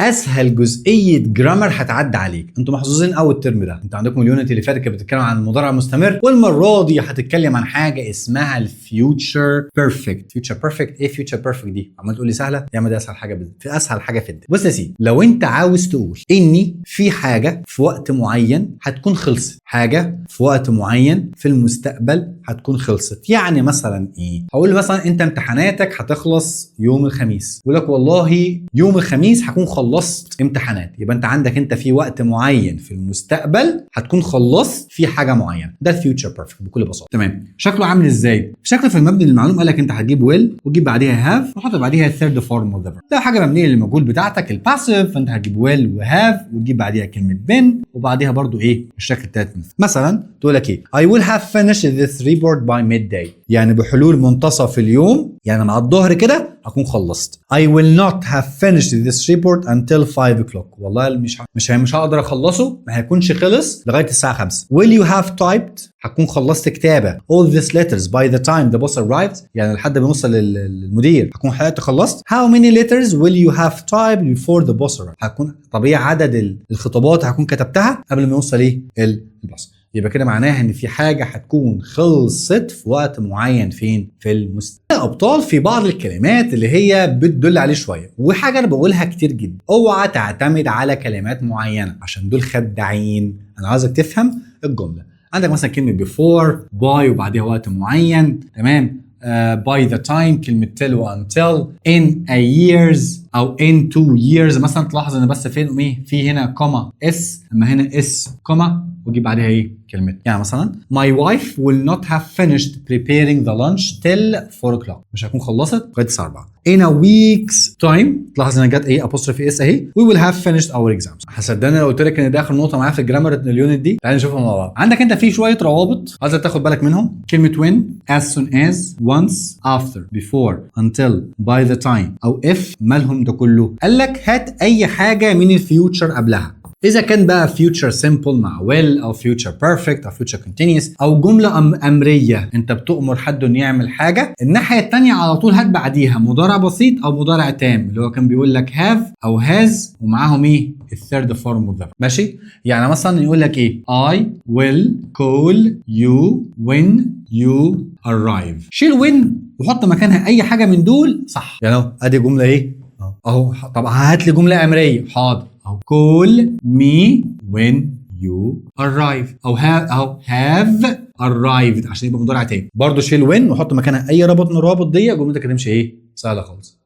اسهل جزئيه جرامر هتعدي عليك. انتوا محظوظين قوي الترم ده، انتوا عندكم اليونت اللي فاتت كانت بتتكلم عن المضارع المستمر، والمره دي هتتكلم عن حاجه اسمها الفيوتشر بيرفكت. فيوتشر بيرفكت ايه؟ فيوتشر بيرفكت دي عمال تقول لي سهله يا عم، ده اسهل حاجه في اسهل حاجه في الدنيا. بص يا سيدي، لو انت عاوز تقول اني في حاجه في وقت معين هتكون خلصت، حاجه في وقت معين في المستقبل هتكون خلصت، يعني مثلا ايه؟ هقول مثلا انت امتحاناتك هتخلص يوم الخميس، يقول لك والله يوم الخميس هكون خلصت امتحانات، يبقى انت عندك انت في وقت معين في المستقبل هتكون خلصت في حاجه معينه، ده الفيوتشر بيرفكت بكل بساطه. تمام. شكله عامل ازاي؟ شكله في المبني للمعلوم قال لك انت هتجيب ويل وتجيب بعديها هاف وتحط بعديها الثيرد فورم اوف ذا فيرب. ده حاجه مبنيه للمجهول بتاعتك الباسيف، فانت هتجيب ويل وهاف وتجيب بعديها كلمه بين وبعديها برضو ايه الشكل الثالث. مثلا تقول لك ايه I will have finished this report by midday، يعني بحلول منتصف اليوم، يعني مع الظهر كده هكون خلصت. I will not have finished this report until 5 o'clock، والله مش هقدر اخلصه، ما هيكونش خلص لغايه الساعه 5. Will you have typed، هكون خلصت كتابه all these letters by the time the boss arrives، يعني لحد ما يوصل للمدير هكون حضرتك خلصت. How many letters will you have typed before the boss arrives، هكون طبيعي عدد الخطابات هكون كتبتها قبل ما يوصل ايه الباص. يبقى كده معناها ان في حاجه هتكون خلصت في وقت معين فين في المستقبل. ابطال في بعض الكلمات اللي هي بتدل عليه شويه، وحاجه انا بقولها كتير جدا، اوعى تعتمد على كلمات معينه عشان دول خداعين. انا عايزك تفهم الجمله. عندك مثلا كلمه before by وبعديها وقت معين، تمام. by the time كلمه till و until in a years او in 2 years. مثلا تلاحظ ان بس فين ايه في هنا كوما اس، اما هنا اس كوما وجيب بعدها ايه كلمه. يعني مثلا my wife will not have finished preparing the lunch till 4 o'clock، مش هكون خلصت لغايه الساعه 4. in a week's time تلاحظ ان جت ايه apostrophe اس اهي we will have finished our exams. هصدقني لو قلت لك ان ده اخر نقطه معايا في الجرامر اليونت دي. تعالى نشوفها مع بعض. عندك انت في شويه روابط عايزك تاخد بالك منهم. كلمه when as soon as once after before until by the time او if، مالهم ده كله؟ قال لك هات اي حاجه من الفيوتشر قبلها، إذا كان بقى future simple مع will أو future perfect أو future continuous أو جملة أمرية أنت بتؤمر حد إنه يعمل حاجة. الناحية التانية على طول هات بعديها مضارع بسيط أو مضارع تام، اللي هو كان بيقول لك have أو has ومعاهم إيه الثيرد فورم اوف ذا. ماشي؟ يعني مثلا يقول لك إيه I will call you when you arrive. شيل when وحط مكانها أي حاجة من دول صح. يعني أدي جملة إيه؟ أهو. طب هات لي جملة أمرية. حاضر. أو call me when you arrive أو have arrived عشان يبقى مضارع تاني. برضه شيل when وحط مكانها أي رابط من الروابط دي، جملتك هتمشي إيه؟ سهلة خالص.